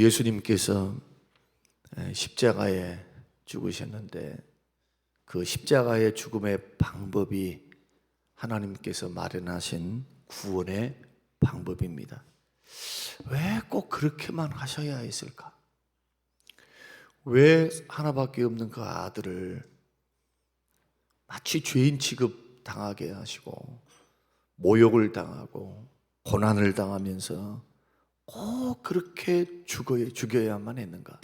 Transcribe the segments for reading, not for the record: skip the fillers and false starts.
예수님께서 십자가에 죽으셨는데 그 십자가의 죽음의 방법이 하나님께서 마련하신 구원의 방법입니다. 왜 꼭 그렇게만 하셔야 했을까? 왜 하나밖에 없는 그 아들을 마치 죄인 취급 당하게 하시고 모욕을 당하고 고난을 당하면서 꼭 그렇게 죽여야만 했는가?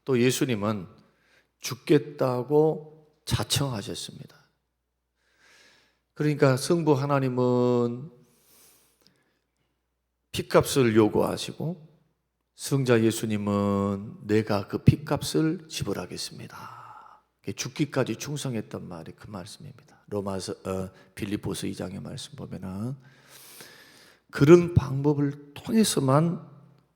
또 예수님은 죽겠다고 자청하셨습니다. 그러니까 성부 하나님은 핏값을 요구하시고 성자 예수님은 내가 그 핏값을 지불하겠습니다. 죽기까지 충성했던 말이 그 말씀입니다. 빌립보서 2장의 말씀 보면은 그런 방법을 통해서만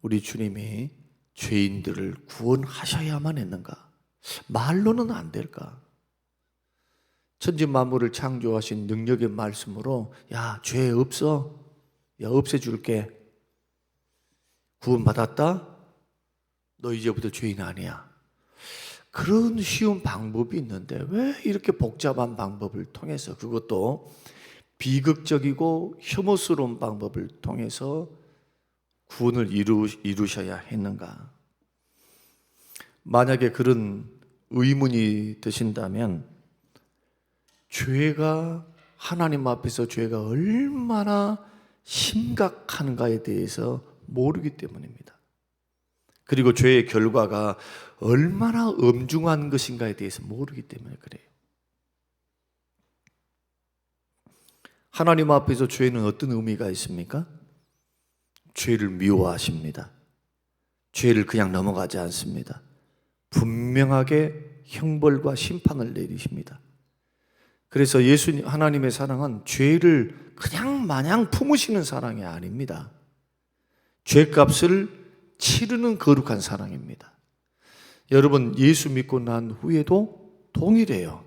우리 주님이 죄인들을 구원하셔야만 했는가? 말로는 안 될까? 천지 만물을 창조하신 능력의 말씀으로 야, 죄 없어. 야, 없애줄게. 구원받았다? 너 이제부터 죄인 아니야. 그런 쉬운 방법이 있는데 왜 이렇게 복잡한 방법을 통해서 그것도 비극적이고 혐오스러운 방법을 통해서 구원을 이루셔야 했는가? 만약에 그런 의문이 드신다면 죄가 하나님 앞에서 죄가 얼마나 심각한가에 대해서 모르기 때문입니다. 그리고 죄의 결과가 얼마나 엄중한 것인가에 대해서 모르기 때문에 그래요. 하나님 앞에서 죄는 어떤 의미가 있습니까? 죄를 미워하십니다. 죄를 그냥 넘어가지 않습니다. 분명하게 형벌과 심판을 내리십니다. 그래서 하나님의 사랑은 죄를 그냥 마냥 품으시는 사랑이 아닙니다. 죄값을 치르는 거룩한 사랑입니다. 여러분, 예수 믿고 난 후에도 동일해요.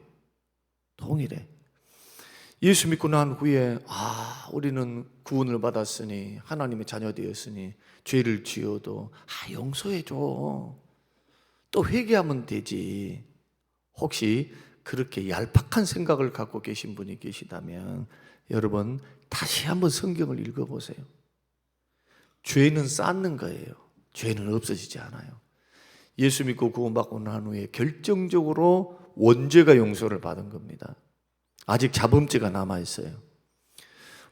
동일해. 예수 믿고 난 후에 우리는 구원을 받았으니 하나님의 자녀 되었으니 죄를 지어도 용서해줘. 또 회개하면 되지. 혹시 그렇게 얄팍한 생각을 갖고 계신 분이 계시다면 여러분 다시 한번 성경을 읽어보세요. 죄는 쌓는 거예요. 죄는 없어지지 않아요. 예수 믿고 구원받고 난 후에 결정적으로 원죄가 용서를 받은 겁니다. 아직 자범죄가 남아있어요.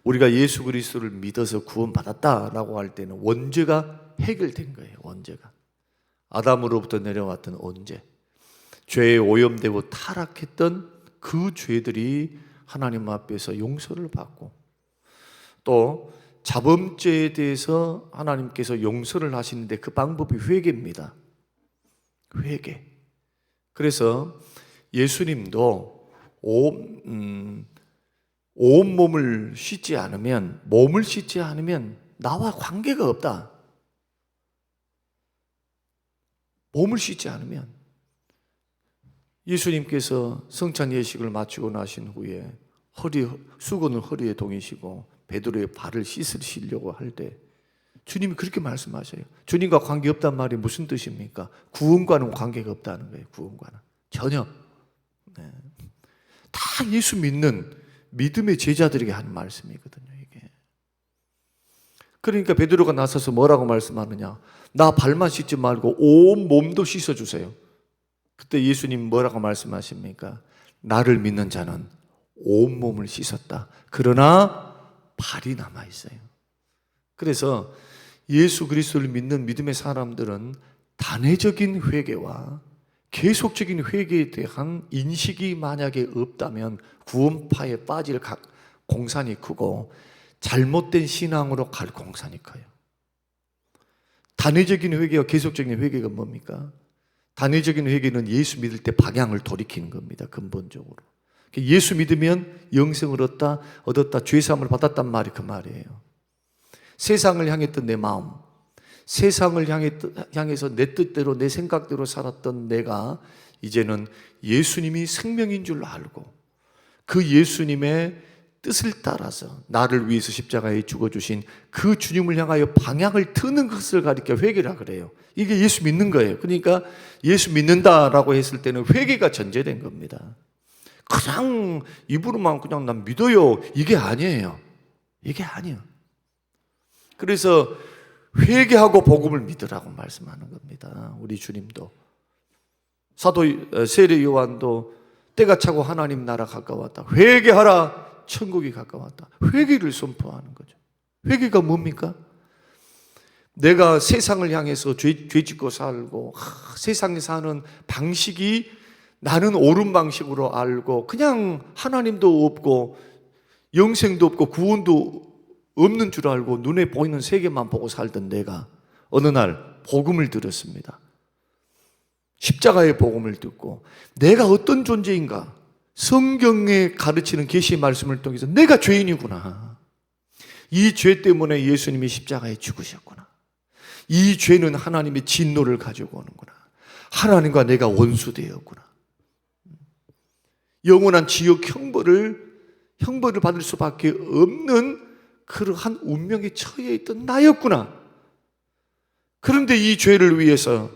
우리가 예수 그리스도를 믿어서 구원받았다라고 할 때는 원죄가 해결된 거예요. 원죄가 아담으로부터 내려왔던 원죄, 죄에 오염되고 타락했던 그 죄들이 하나님 앞에서 용서를 받고 또 자범죄에 대해서 하나님께서 용서를 하시는데 그 방법이 회개입니다. 회개. 그래서 예수님도 몸을 씻지 않으면 나와 관계가 없다. 몸을 씻지 않으면 예수님께서 성찬 예식을 마치고 나신 후에 수건을 허리에 동이시고 베드로의 발을 씻으시려고 할 때 주님이 그렇게 말씀하셔요. 주님과 관계없단 말이 무슨 뜻입니까? 구원과는 관계가 없다는 거예요. 구원과는 전혀. 네. 다 예수 믿는 믿음의 제자들에게 하는 말씀이거든요. 이게. 그러니까 베드로가 나서서 뭐라고 말씀하느냐? 나 발만 씻지 말고 온 몸도 씻어주세요. 그때 예수님 뭐라고 말씀하십니까? 나를 믿는 자는 온 몸을 씻었다. 그러나 발이 남아있어요. 그래서 예수 그리스도를 믿는 믿음의 사람들은 단회적인 회개와 계속적인 회개에 대한 인식이 만약에 없다면 구원파에 빠질 공산이 크고 잘못된 신앙으로 갈 공산이 커요. 단회적인 회개와 계속적인 회개가 뭡니까? 단회적인 회개는 예수 믿을 때 방향을 돌이키는 겁니다. 근본적으로. 예수 믿으면 영생을 얻었다, 죄사함을 받았단 말이 그 말이에요. 세상을 향했던 내 마음, 세상을 향해서 내 뜻대로 내 생각대로 살았던 내가 이제는 예수님이 생명인 줄 알고 그 예수님의 뜻을 따라서 나를 위해서 십자가에 죽어주신 그 주님을 향하여 방향을 트는 것을 가리켜 회개라 그래요. 이게 예수 믿는 거예요. 그러니까 예수 믿는다라고 했을 때는 회개가 전제된 겁니다. 그냥 입으로만 그냥 난 믿어요, 이게 아니에요. 이게 아니에요. 그래서 회개하고 복음을 믿으라고 말씀하는 겁니다. 우리 주님도. 사도 세례 요한도 때가 차고 하나님 나라 가까웠다, 회개하라, 천국이 가까웠다. 회개를 선포하는 거죠. 회개가 뭡니까? 내가 세상을 향해서 죄 짓고 살고 세상에 사는 방식이 나는 옳은 방식으로 알고 그냥 하나님도 없고 영생도 없고 구원도 없는 줄 알고 눈에 보이는 세계만 보고 살던 내가 어느 날 복음을 들었습니다. 십자가의 복음을 듣고 내가 어떤 존재인가, 성경에 가르치는 계시의 말씀을 통해서 내가 죄인이구나, 이 죄 때문에 예수님이 십자가에 죽으셨구나, 이 죄는 하나님의 진노를 가지고 오는구나, 하나님과 내가 원수되었구나, 영원한 지옥 형벌을 받을 수밖에 없는 그러한 운명에 처해 있던 나였구나. 그런데 이 죄를 위해서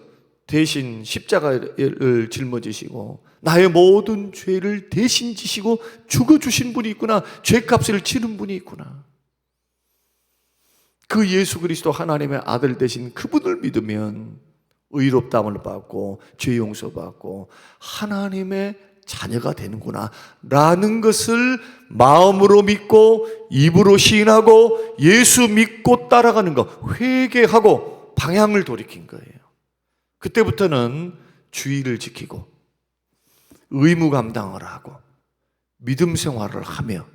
대신 십자가를 짊어지시고 나의 모든 죄를 대신 지시고 죽어주신 분이 있구나, 죄값을 치는 분이 있구나. 그 예수 그리스도 하나님의 아들 되신 그분을 믿으면 의롭다함을 받고 죄 용서받고 하나님의 자녀가 되는구나 라는 것을 마음으로 믿고 입으로 시인하고 예수 믿고 따라가는 거, 회개하고 방향을 돌이킨 거예요. 그때부터는 주의를 지키고 의무 감당을 하고 믿음 생활을 하며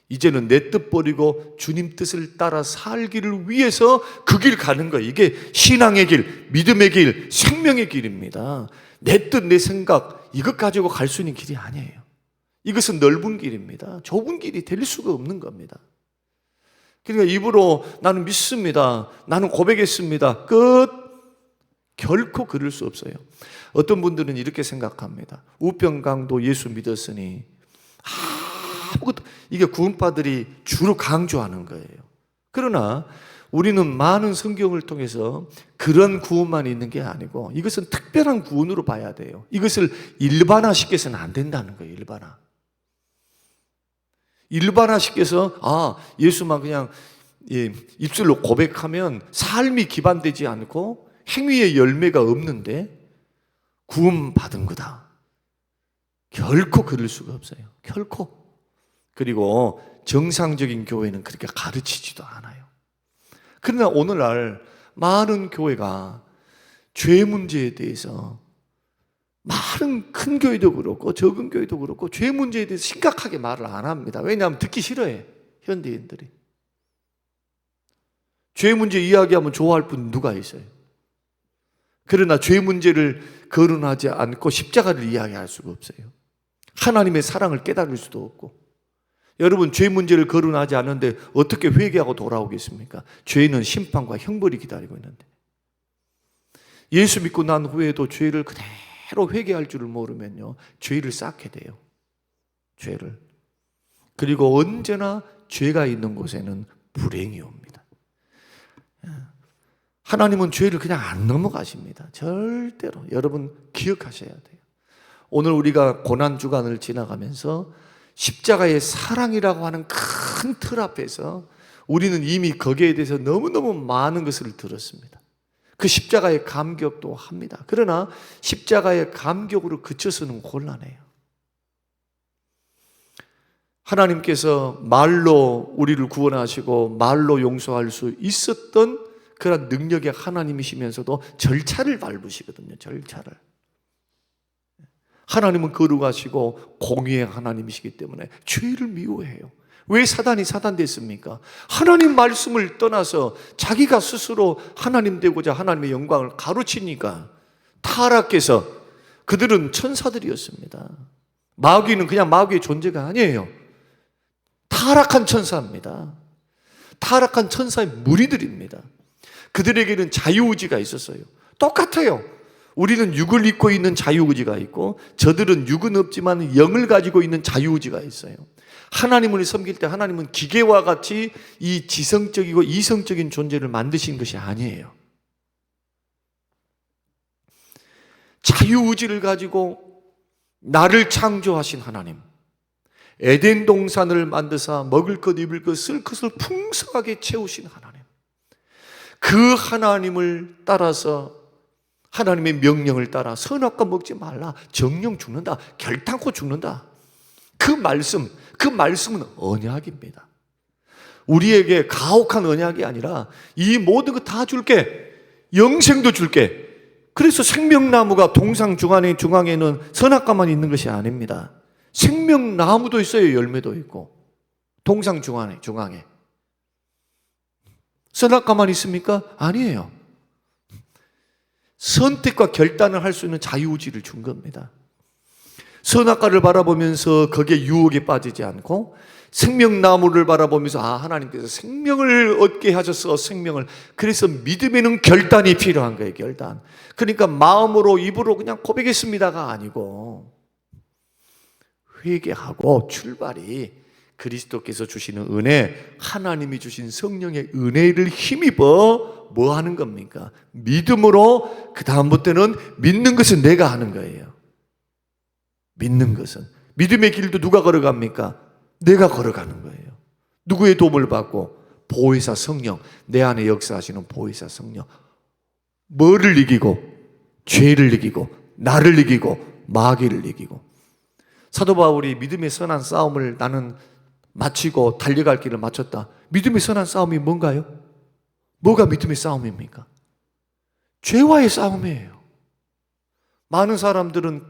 이제는 내 뜻 버리고 주님 뜻을 따라 살기를 위해서 그 길 가는 거예요. 이게 신앙의 길, 믿음의 길, 생명의 길입니다. 내 뜻, 내 생각 이것 가지고 갈 수 있는 길이 아니에요. 이것은 넓은 길입니다. 좁은 길이 될 수가 없는 겁니다. 그러니까 입으로 나는 믿습니다, 나는 고백했습니다, 끝. 결코 그럴 수 없어요. 어떤 분들은 이렇게 생각합니다. 우병강도 예수 믿었으니 아무것도, 이게 구원파들이 주로 강조하는 거예요. 그러나 우리는 많은 성경을 통해서 그런 구원만 있는 게 아니고 이것은 특별한 구원으로 봐야 돼요. 이것을 일반화시켜서는 안 된다는 거예요. 일반화시켜서 예수만 그냥 입술로 고백하면 삶이 기반되지 않고 행위의 열매가 없는데 구원받은 거다. 결코 그럴 수가 없어요. 결코. 그리고 정상적인 교회는 그렇게 가르치지도 않아요. 그러나 오늘날 많은 교회가 죄 문제에 대해서, 많은 큰 교회도 그렇고 적은 교회도 그렇고 죄 문제에 대해서 심각하게 말을 안 합니다. 왜냐하면 듣기 싫어해, 현대인들이. 죄 문제 이야기하면 좋아할 분 누가 있어요? 그러나 죄 문제를 거론하지 않고 십자가를 이야기할 수가 없어요. 하나님의 사랑을 깨달을 수도 없고. 여러분, 죄 문제를 거론하지 않는데 어떻게 회개하고 돌아오겠습니까? 죄는 심판과 형벌이 기다리고 있는데. 예수 믿고 난 후에도 죄를 그대로 회개할 줄을 모르면요, 죄를 쌓게 돼요. 죄를. 그리고 언제나 죄가 있는 곳에는 불행이 옵니다. 하나님은 죄를 그냥 안 넘어가십니다. 절대로. 여러분 기억하셔야 돼요. 오늘 우리가 고난주간을 지나가면서 십자가의 사랑이라고 하는 큰 틀 앞에서 우리는 이미 거기에 대해서 너무너무 많은 것을 들었습니다. 그 십자가의 감격도 합니다. 그러나 십자가의 감격으로 그쳐서는 곤란해요. 하나님께서 말로 우리를 구원하시고 말로 용서할 수 있었던 그런 능력의 하나님이시면서도 절차를 밟으시거든요. 절차를. 하나님은 거룩하시고 공의의 하나님이시기 때문에 죄를 미워해요. 왜 사단이 사단 됐습니까? 하나님 말씀을 떠나서 자기가 스스로 하나님 되고자 하나님의 영광을 가로치니까 타락해서, 그들은 천사들이었습니다. 마귀는 그냥 마귀의 존재가 아니에요. 타락한 천사입니다. 타락한 천사의 무리들입니다. 그들에게는 자유의지가 있었어요. 똑같아요. 우리는 육을 입고 있는 자유의지가 있고 저들은 육은 없지만 영을 가지고 있는 자유의지가 있어요. 하나님을 섬길 때 하나님은 기계와 같이 이 지성적이고 이성적인 존재를 만드신 것이 아니에요. 자유의지를 가지고 나를 창조하신 하나님, 에덴 동산을 만드사 먹을 것 입을 것 쓸 것을 풍성하게 채우신 하나님, 그 하나님을 따라서 하나님의 명령을 따라 선악과 먹지 말라, 정령 죽는다, 결단코 죽는다, 그 말씀은 언약입니다. 우리에게 가혹한 언약이 아니라 이 모든 거 다 줄게, 영생도 줄게. 그래서 생명나무가 동상 중앙에는 선악과만 있는 것이 아닙니다. 생명나무도 있어요. 열매도 있고. 동상 중앙에 선악과만 있습니까? 아니에요. 선택과 결단을 할 수 있는 자유의지를 준 겁니다. 선악과를 바라보면서 거기에 유혹에 빠지지 않고 생명나무를 바라보면서 하나님께서 생명을 얻게 하셔서 생명을, 그래서 믿음에는 결단이 필요한 거예요. 결단. 그러니까 마음으로 입으로 그냥 고백했습니다가 아니고 회개하고 출발이 그리스도께서 주시는 은혜, 하나님이 주신 성령의 은혜를 힘입어 뭐 하는 겁니까? 믿음으로 그 다음부터는 믿는 것은 내가 하는 거예요. 믿는 것은. 믿음의 길도 누가 걸어갑니까? 내가 걸어가는 거예요. 누구의 도움을 받고? 보혜사 성령, 내 안에 역사하시는 보혜사 성령. 뭐를 이기고? 죄를 이기고, 나를 이기고, 마귀를 이기고. 사도 바울이 믿음의 선한 싸움을 나는 마치고 달려갈 길을 마쳤다. 믿음의 선한 싸움이 뭔가요? 뭐가 믿음의 싸움입니까? 죄와의 싸움이에요. 많은 사람들은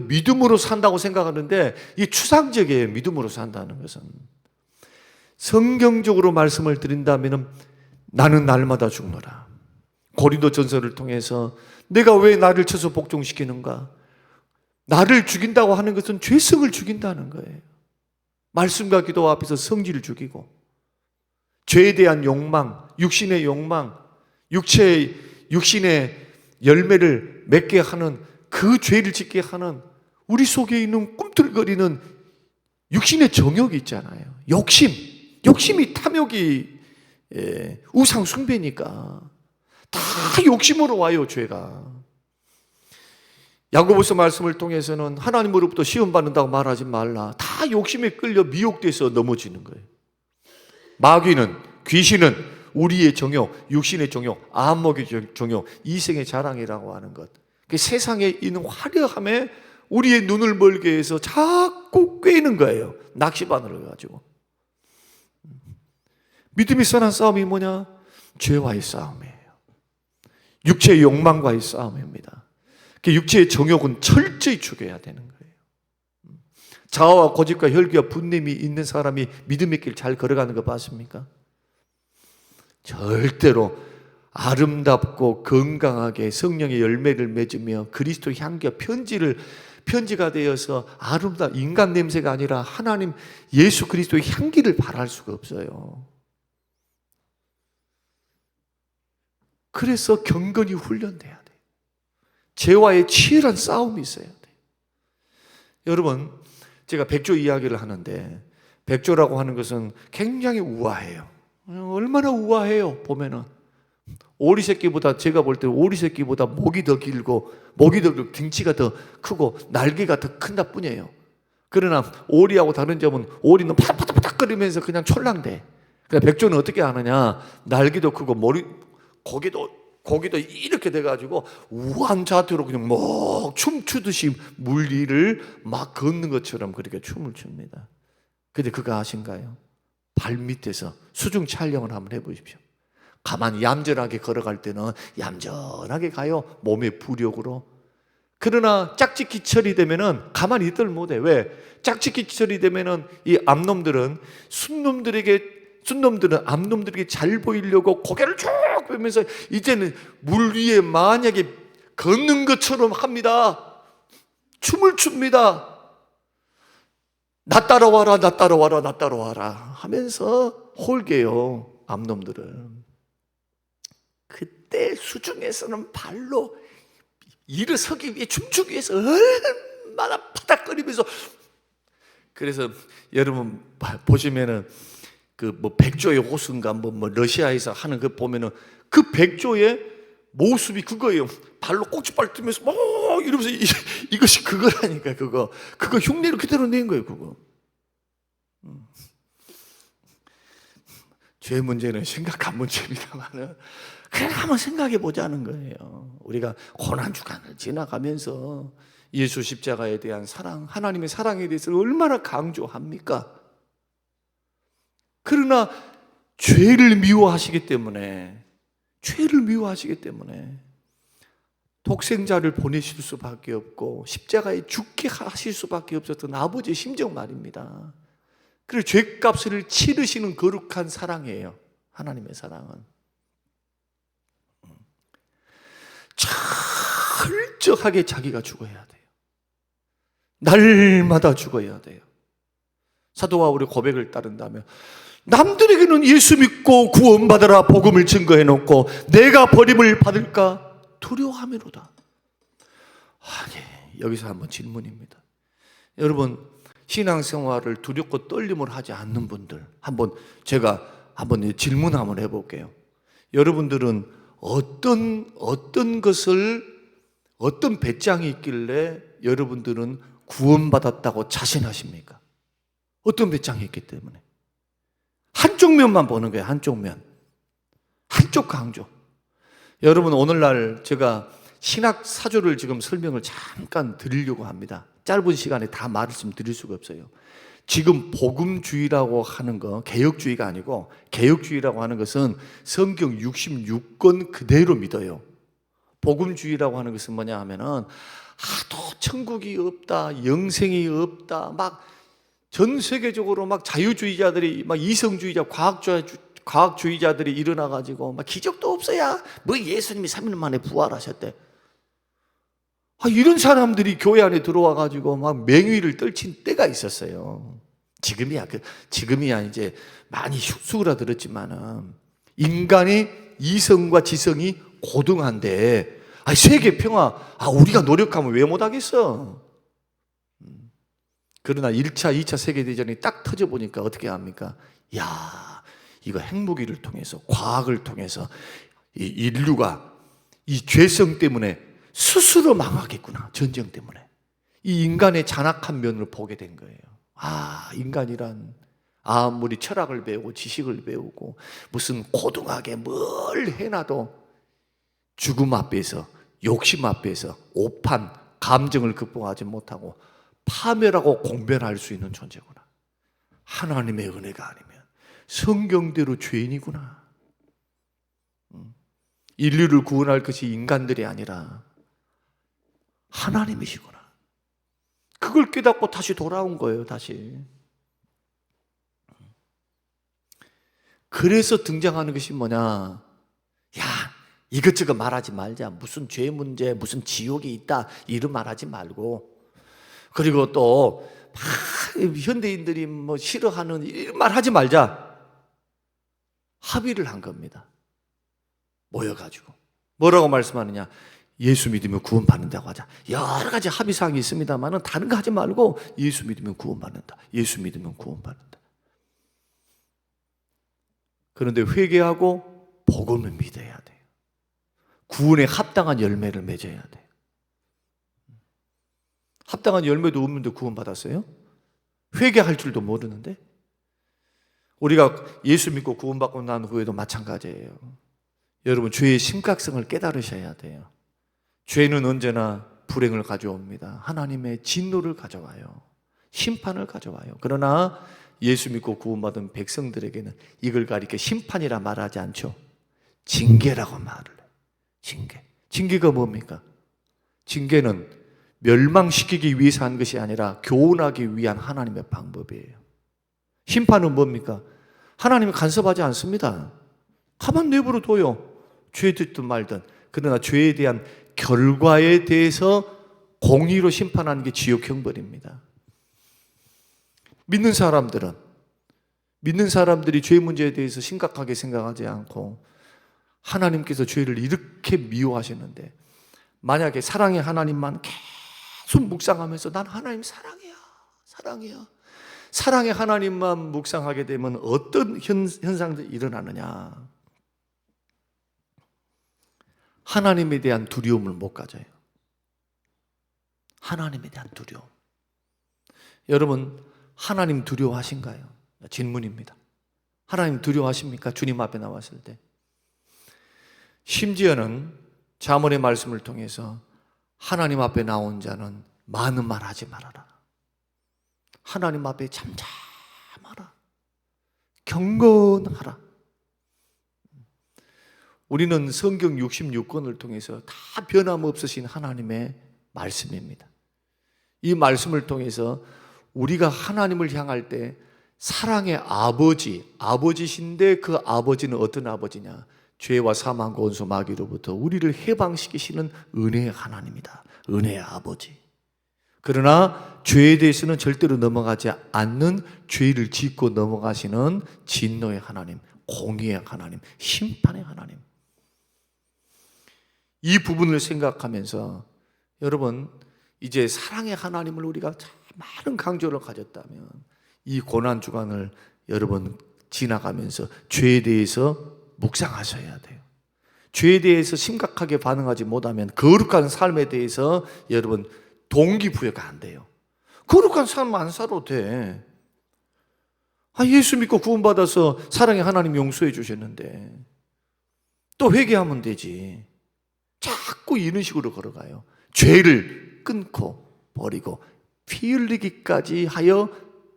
믿음으로 산다고 생각하는데 이 추상적이에요. 믿음으로 산다는 것은. 성경적으로 말씀을 드린다면 나는 날마다 죽노라. 고린도전서를 통해서 내가 왜 나를 쳐서 복종시키는가? 나를 죽인다고 하는 것은 죄성을 죽인다는 거예요. 말씀과 기도 앞에서 성질을 죽이고 죄에 대한 욕망, 육신의 욕망, 육신의 열매를 맺게 하는 그 죄를 짓게 하는 우리 속에 있는 꿈틀거리는 육신의 정욕이 있잖아요. 욕심이 탐욕이 우상 숭배니까 다 욕심으로 와요. 죄가. 야고보서 말씀을 통해서는 하나님으로부터 시험 받는다고 말하지 말라. 다 욕심에 끌려 미혹돼서 넘어지는 거예요. 마귀는, 귀신은 우리의 정욕, 육신의 정욕, 안목의 정욕, 이생의 자랑이라고 하는 것. 그 세상에 있는 화려함에 우리의 눈을 멀게 해서 자꾸 꿰는 거예요. 낚시바늘을 가지고. 믿음이 선한 싸움이 뭐냐? 죄와의 싸움이에요. 육체의 욕망과의 싸움입니다. 그 육체의 정욕은 철저히 죽여야 되는 거예요. 자아와 고집과 혈기와 분냄이 있는 사람이 믿음의 길 잘 걸어가는 거 봤습니까? 절대로 아름답고 건강하게 성령의 열매를 맺으며 그리스도 향기와 편지가 되어서 아름다운 인간 냄새가 아니라 하나님 예수 그리스도의 향기를 발할 수가 없어요. 그래서 경건히 훈련돼야 돼요. 죄와의 치열한 싸움이 있어야 돼요. 여러분, 제가 백조 이야기를 하는데 백조라고 하는 것은 굉장히 우아해요. 얼마나 우아해요. 보면은 오리 새끼보다, 제가 볼 때 오리 새끼보다 목이 더 길고 등치가 더 크고 날개가 더 큰다 뿐이에요. 그러나 오리하고 다른 점은 오리는 파닥파닥거리면서 그냥 촐랑대. 그러니까 백조는 어떻게 하느냐? 날개도 크고 고기도 이렇게 돼가지고 우한 자태로 그냥 막 춤추듯이 물 위를 막 걷는 것처럼 그렇게 춤을 춥니다. 근데 그거 아신가요? 발밑에서 수중 촬영을 한번 해보십시오. 가만히 얌전하게 걸어갈 때는 얌전하게 가요. 몸의 부력으로. 그러나 짝짓기철이 되면은 가만히 있들 못해. 왜? 짝짓기철이 되면은 이 암놈들은 순놈들은 암놈들에게 잘 보이려고 고개를 쭉 빼면서 이제는 물 위에 만약에 걷는 것처럼 합니다. 춤을 춥니다. 나 따라와라, 나 따라와라, 나 따라와라 하면서 홀게요. 암놈들은. 그때 수중에서는 발로 일어서기 위해 춤추기 위해서 얼마나 파닥거리면서. 그래서 여러분 보시면은 그 뭐 백조의 호수인가 뭐 러시아에서 하는 그 보면은 그 백조의 모습이 그거예요. 발로 꼭지발 뜨면서 막 이러면서 이것이 그거라니까. 그거 흉내를 그대로 낸 거예요. 그거. 죄 문제는 심각한 문제입니다만은 그냥 한번 생각해 보자는 거예요. 우리가 고난 주간을 지나가면서 예수 십자가에 대한 사랑, 하나님의 사랑에 대해서 얼마나 강조합니까? 그러나 죄를 미워하시기 때문에 독생자를 보내실 수밖에 없고 십자가에 죽게 하실 수밖에 없었던 아버지의 심정 말입니다. 그리고 죄값을 치르시는 거룩한 사랑이에요. 하나님의 사랑은 철저하게 자기가 죽어야 돼요. 날마다 죽어야 돼요. 사도 바울의 고백을 따른다면 남들에게는 예수 믿고 구원받으라 복음을 증거해놓고 내가 버림을 받을까 두려워하미로다. 여기서 한번 질문입니다. 여러분, 신앙생활을 두렵고 떨림을 하지 않는 분들, 제가 한번 질문 한번 해볼게요. 여러분들은 어떤 배짱이 있길래 여러분들은 구원받았다고 자신하십니까? 어떤 배짱이 있기 때문에? 한쪽 면만 보는 거예요. 한쪽 강조. 여러분, 오늘날 제가 신학 사조를 지금 설명을 잠깐 드리려고 합니다. 짧은 시간에 다 말씀드릴 수가 없어요. 지금 복음주의라고 하는 거, 개혁주의가 아니고 개혁주의라고 하는 것은 성경 66권 그대로 믿어요. 복음주의라고 하는 것은 뭐냐 하면은 하도 천국이 없다, 영생이 없다, 막 전 세계적으로 막 자유주의자들이, 막 이성주의자, 과학주의자들이 일어나가지고 막 기적도 없어야 뭐 예수님이 3일 만에 부활하셨대. 이런 사람들이 교회 안에 들어와가지고 막 맹위를 떨친 때가 있었어요. 지금이야 이제 많이 수그라들었지만은 인간의 이성과 지성이 고등한데 세계 평화 우리가 노력하면 왜 못하겠어? 그러나 1차, 2차 세계대전이 딱 터져보니까 어떻게 합니까? 이거 핵무기를 통해서, 과학을 통해서 이 인류가 이 죄성 때문에 스스로 망하겠구나. 전쟁 때문에. 이 인간의 잔악한 면을 보게 된 거예요. 인간이란 아무리 철학을 배우고 지식을 배우고 무슨 고등하게 뭘 해놔도 죽음 앞에서, 욕심 앞에서 오판, 감정을 극복하지 못하고 파멸하고 공변할 수 있는 존재구나. 하나님의 은혜가 아니면 성경대로 죄인이구나. 인류를 구원할 것이 인간들이 아니라 하나님이시구나. 그걸 깨닫고 다시 돌아온 거예요. 다시. 그래서 등장하는 것이 뭐냐? 이것저것 말하지 말자. 무슨 죄 문제, 무슨 지옥이 있다 이런 말하지 말고, 그리고 또 현대인들이 뭐 싫어하는 이런 말 하지 말자. 합의를 한 겁니다. 모여가지고 뭐라고 말씀하느냐? 예수 믿으면 구원받는다고 하자. 여러 가지 합의사항이 있습니다만 다른 거 하지 말고 예수 믿으면 구원받는다. 예수 믿으면 구원받는다. 그런데 회개하고 복음을 믿어야 돼요. 구원에 합당한 열매를 맺어야 돼요. 합당한 열매도 없는데 구원받았어요? 회개할 줄도 모르는데? 우리가 예수 믿고 구원받고 난 후에도 마찬가지예요. 여러분, 죄의 심각성을 깨달으셔야 돼요. 죄는 언제나 불행을 가져옵니다. 하나님의 진노를 가져와요. 심판을 가져와요. 그러나 예수 믿고 구원받은 백성들에게는 이걸 가리켜 심판이라 말하지 않죠. 징계라고 말을 해요. 징계가 뭡니까? 징계는 멸망시키기 위해서 한 것이 아니라 교훈하기 위한 하나님의 방법이에요. 심판은 뭡니까? 하나님이 간섭하지 않습니다. 가만 내버려 둬요. 죄 듣든 말든. 그러나 죄에 대한 결과에 대해서 공의로 심판하는 게 지옥 형벌입니다. 믿는 사람들이 죄 문제에 대해서 심각하게 생각하지 않고 하나님께서 죄를 이렇게 미워하시는데 만약에 사랑의 하나님만 계속 묵상하면서 난 하나님 사랑이야, 사랑이야. 사랑의 하나님만 묵상하게 되면 어떤 현상들이 일어나느냐? 하나님에 대한 두려움을 못 가져요. 하나님에 대한 두려움. 여러분, 하나님 두려워하신가요? 질문입니다. 하나님 두려워하십니까? 주님 앞에 나왔을 때. 심지어는 잠언의 말씀을 통해서 하나님 앞에 나온 자는 많은 말 하지 말아라. 하나님 앞에 잠잠하라. 경건하라. 우리는 성경 66권을 통해서 다 변함없으신 하나님의 말씀입니다. 이 말씀을 통해서 우리가 하나님을 향할 때 사랑의 아버지신데 그 아버지는 어떤 아버지냐? 죄와 사망과 원수 마귀로부터 우리를 해방시키시는 은혜의 하나님이다. 은혜의 아버지. 그러나 죄에 대해서는 절대로 넘어가지 않는, 죄를 짓고 넘어가시는 진노의 하나님, 공의의 하나님, 심판의 하나님. 이 부분을 생각하면서 여러분, 이제 사랑의 하나님을 우리가 많은 강조를 가졌다면 이 고난 주간을 여러분 지나가면서 죄에 대해서 묵상하셔야 돼요. 죄에 대해서 심각하게 반응하지 못하면 거룩한 삶에 대해서 여러분 동기부여가 안 돼요. 거룩한 삶 안 살아도 돼. 예수 믿고 구원받아서 사랑의 하나님 용서해 주셨는데 또 회개하면 되지. 자꾸 이런 식으로 걸어가요. 죄를 끊고 버리고 피 흘리기까지 하여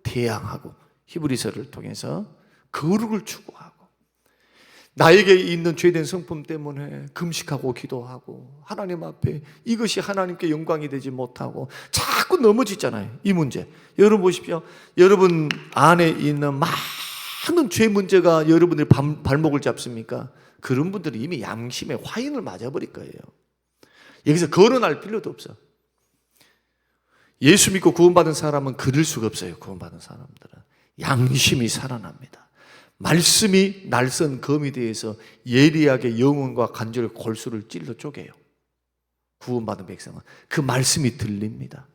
대항하고, 히브리서를 통해서 거룩을 추구하고, 나에게 있는 죄된 성품 때문에 금식하고 기도하고 하나님 앞에 이것이 하나님께 영광이 되지 못하고 자꾸 넘어지잖아요. 이 문제 여러분 보십시오. 여러분 안에 있는 많은 죄 문제가 여러분의 발목을 잡습니까? 그런 분들은 이미 양심에 화인을 맞아버릴 거예요. 여기서 거론할 필요도 없어. 예수 믿고 구원받은 사람은 그럴 수가 없어요. 구원받은 사람들은 양심이 살아납니다. 말씀이 날선 검이 대해서 예리하게 영혼과 간절히 골수를 찔러 쪼개요. 구원받은 백성은 그 말씀이 들립니다.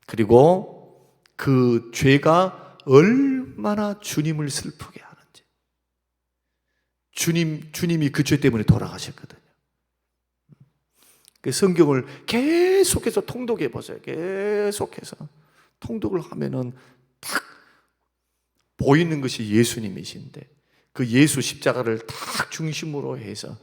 그리고 그 죄가 얼마나 주님을 슬프게 하는지, 주님이 그 죄 때문에 돌아가셨거든요. 그 성경을 계속해서 통독해 보세요. 계속해서 통독을 하면은 딱 보이는 것이 예수님이신데, 그 예수 십자가를 딱 중심으로 해서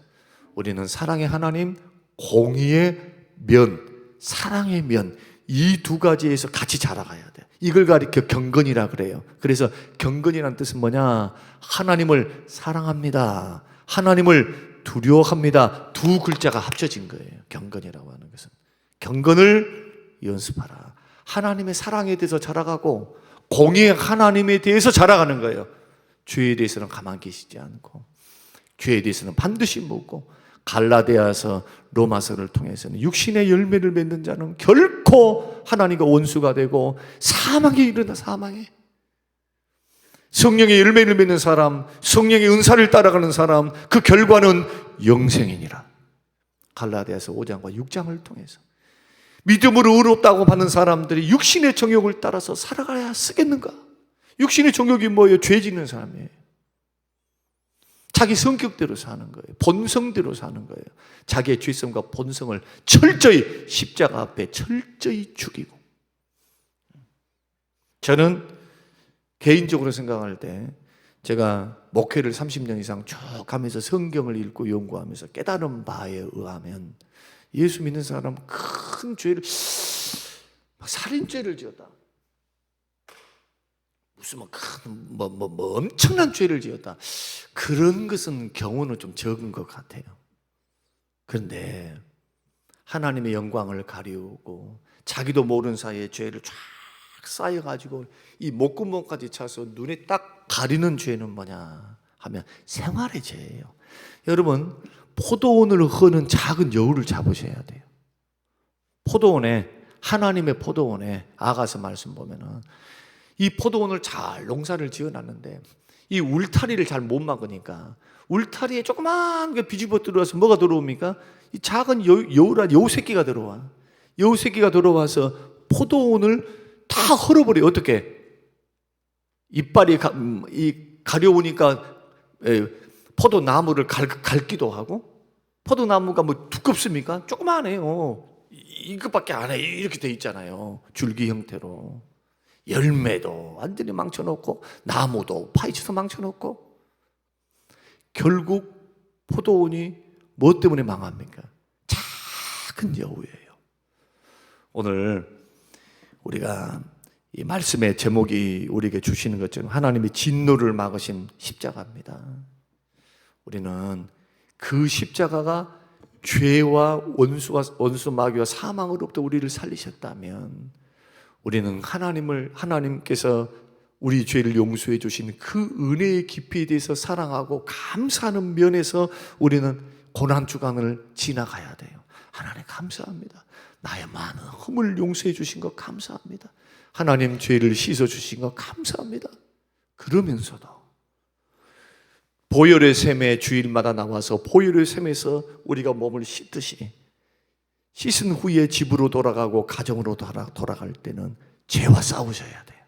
우리는 사랑의 하나님, 공의의 면, 사랑의 면, 이 두 가지에서 같이 자라가야 돼. 이걸 가리켜 경건이라 그래요. 그래서 경건이라는 뜻은 뭐냐? 하나님을 사랑합니다. 하나님을 두려워합니다. 두 글자가 합쳐진 거예요. 경건이라고 하는 것은. 경건을 연습하라. 하나님의 사랑에 대해서 자라가고 공의의 하나님에 대해서 자라가는 거예요. 죄에 대해서는 가만 계시지 않고, 죄에 대해서는 반드시 묻고, 갈라디아서 로마서를 통해서는 육신의 열매를 맺는 자는 결코 하나님과 원수가 되고 사망에 이르다. 사망에. 성령의 열매를 맺는 사람, 성령의 은사를 따라가는 사람, 그 결과는 영생이니라. 갈라디아서 5장과 6장을 통해서 믿음으로 의롭다고 받는 사람들이 육신의 정욕을 따라서 살아가야 쓰겠는가? 육신의 정욕이 뭐예요? 죄 짓는 사람이에요. 자기 성격대로 사는 거예요. 본성대로 사는 거예요. 자기의 죄성과 본성을 철저히 십자가 앞에 철저히 죽이고. 저는 개인적으로 생각할 때 제가 목회를 30년 이상 쭉 하면서 성경을 읽고 연구하면서 깨달은 바에 의하면 예수 믿는 사람은 큰 죄를, 막 살인죄를 지었다, 무슨 뭐 엄청난 죄를 지었다, 그런 것은 경우는 좀 적은 것 같아요. 그런데 하나님의 영광을 가리우고 자기도 모르는 사이에 죄를 쫙 쌓여가지고 이 목구멍까지 차서 눈에 딱 가리는 죄는 뭐냐 하면 생활의 죄예요. 여러분, 포도원을 허는 작은 여우를 잡으셔야 돼요. 포도원에, 하나님의 포도원에 아가서 말씀 보면은 이 포도원을 잘 농사를 지어놨는데 이 울타리를 잘 못 막으니까 울타리에 조그만 게 비집어 들어와서 뭐가 들어옵니까? 이 작은 여우 새끼가 들어와. 여우 새끼가 들어와서 포도원을 다 헐어버려. 어떻게? 이빨이 가려우니까 포도나무를 갈기도 하고, 포도나무가 뭐 두껍습니까? 조그만해요. 이것밖에 안 해. 이렇게 돼 있잖아요. 줄기 형태로. 열매도 완전히 망쳐놓고, 나무도 파헤쳐서 망쳐놓고, 결국 포도원이 뭐 때문에 망합니까? 작은 여우예요. 오늘 우리가 이 말씀의 제목이 우리에게 주시는 것처럼 하나님의 진노를 막으신 십자가입니다. 우리는 그 십자가가 죄와 원수 마귀와 사망으로부터 우리를 살리셨다면, 우리는 하나님께서 우리 죄를 용서해 주신 그 은혜의 깊이에 대해서 사랑하고 감사하는 면에서 우리는 고난주간을 지나가야 돼요. 하나님 감사합니다. 나의 많은 흠을 용서해 주신 것 감사합니다. 하나님 죄를 씻어 주신 것 감사합니다. 그러면서도 보혈의 샘에 주일마다 나와서 보혈의 샘에서 우리가 몸을 씻듯이 씻은 후에 집으로 돌아가고 가정으로 돌아갈 때는 죄와 싸우셔야 돼요.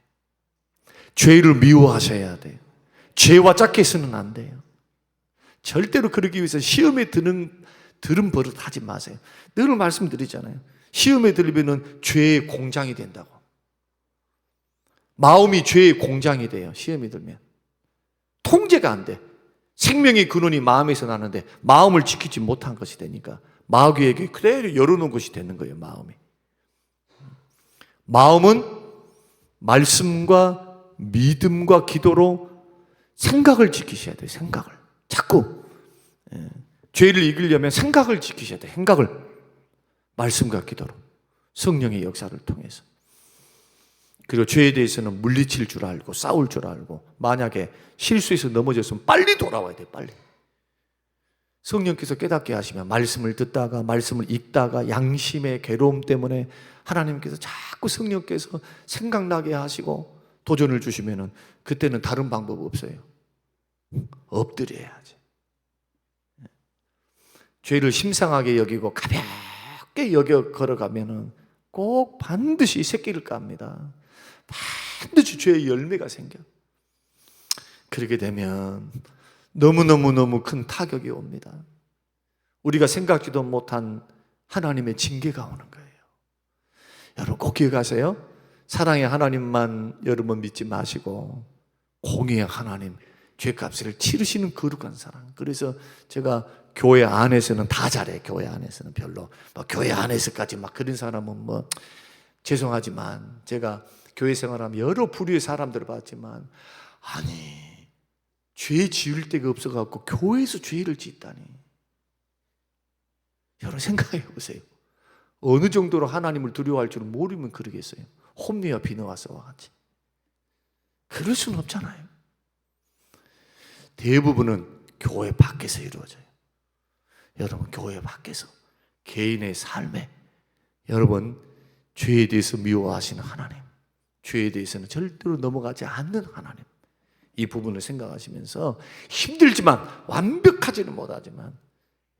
죄를 미워하셔야 돼요. 죄와 짝해서는 안 돼요. 절대로 그러기 위해서 시험에 들은 버릇 하지 마세요. 늘 말씀드리잖아요. 시험에 들리면 죄의 공장이 된다고. 마음이 죄의 공장이 돼요. 시험이 들면 통제가 안 돼. 생명의 근원이 마음에서 나는데 마음을 지키지 못한 것이 되니까 마귀에게 그대로 열어놓은 것이 되는 거예요. 마음은 말씀과 믿음과 기도로 생각을 지키셔야 돼요. 생각을 자꾸 죄를 이기려면 생각을 지키셔야 돼요. 생각을 말씀과 기도로, 성령의 역사를 통해서. 그리고 죄에 대해서는 물리칠 줄 알고 싸울 줄 알고, 만약에 실수해서 넘어졌으면 빨리 돌아와야 돼요. 빨리. 성령께서 깨닫게 하시면 말씀을 듣다가 말씀을 읽다가 양심의 괴로움 때문에 하나님께서 자꾸 성령께서 생각나게 하시고 도전을 주시면은 그때는 다른 방법 없어요. 엎드려야지. 죄를 심상하게 여기고 가볍게 여겨 걸어가면은 꼭 반드시 새끼를 깝니다. 반드시 죄의 열매가 생겨. 그렇게 되면 너무너무 큰 타격이 옵니다. 우리가 생각지도 못한 하나님의 징계가 오는 거예요. 여러분 꼭 기억하세요. 사랑의 하나님만 여러분 믿지 마시고 공의의 하나님, 죄값을 치르시는 거룩한 사랑. 그래서 제가 교회 안에서는 다 잘해. 교회 안에서는 별로 교회 안에서까지 그런 사람은 죄송하지만 제가 교회 생활하면 여러 부류의 사람들을 봤지만, 아니 죄 지을 데가 없어갖고 교회에서 죄를 짓다니. 여러분 생각해 보세요. 어느 정도로 하나님을 두려워할 줄 모르면 그러겠어요. 홈리와 비느하스와 같이. 그럴 수는 없잖아요. 대부분은 교회 밖에서 이루어져요. 여러분 교회 밖에서 개인의 삶에 여러분 죄에 대해서 미워하시는 하나님, 죄에 대해서는 절대로 넘어가지 않는 하나님, 이 부분을 생각하시면서 힘들지만 완벽하지는 못하지만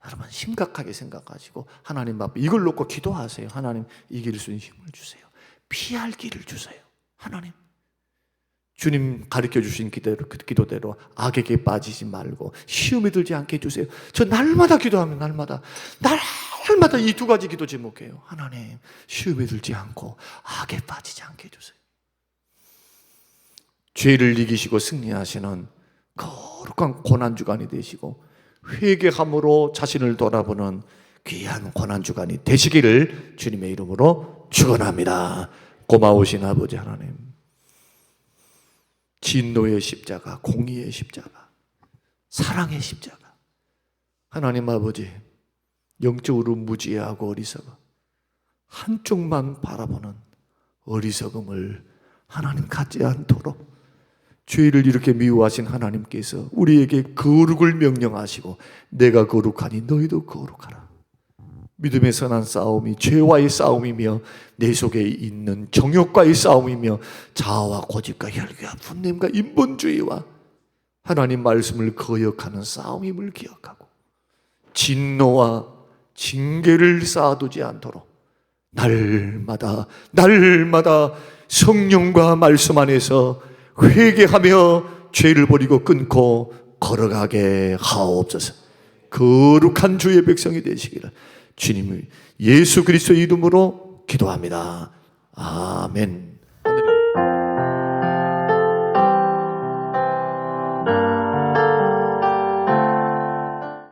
여러분 심각하게 생각하시고 하나님 앞에 이걸 놓고 기도하세요. 하나님 이길 수 있는 힘을 주세요. 피할 길을 주세요. 하나님 주님 가르쳐 주신 기도대로 악에게 빠지지 말고 시험에 들지 않게 해주세요. 저 날마다 기도하면 날마다 이 두 가지 기도 제목해요. 하나님 시험에 들지 않고 악에 빠지지 않게 해주세요. 죄를 이기시고 승리하시는 거룩한 고난주간이 되시고 회개함으로 자신을 돌아보는 귀한 고난주간이 되시기를 주님의 이름으로 축원합니다. 고마우신 아버지 하나님, 진노의 십자가, 공의의 십자가, 사랑의 십자가, 하나님 아버지 영적으로 무지하고 어리석어 한쪽만 바라보는 어리석음을 하나님 갖지 않도록 죄를 이렇게 미워하신 하나님께서 우리에게 거룩을 명령하시고 내가 거룩하니 너희도 거룩하라. 믿음의 선한 싸움이 죄와의 싸움이며 내 속에 있는 정욕과의 싸움이며 자아와 고집과 혈기와 분냄과 인본주의와 하나님 말씀을 거역하는 싸움임을 기억하고 진노와 징계를 쌓아두지 않도록 날마다 성령과 말씀 안에서 회개하며 죄를 버리고 끊고 걸어가게 하옵소서. 거룩한 주의 백성이 되시기를 주님의 예수 그리스도의 이름으로 기도합니다. 아멘.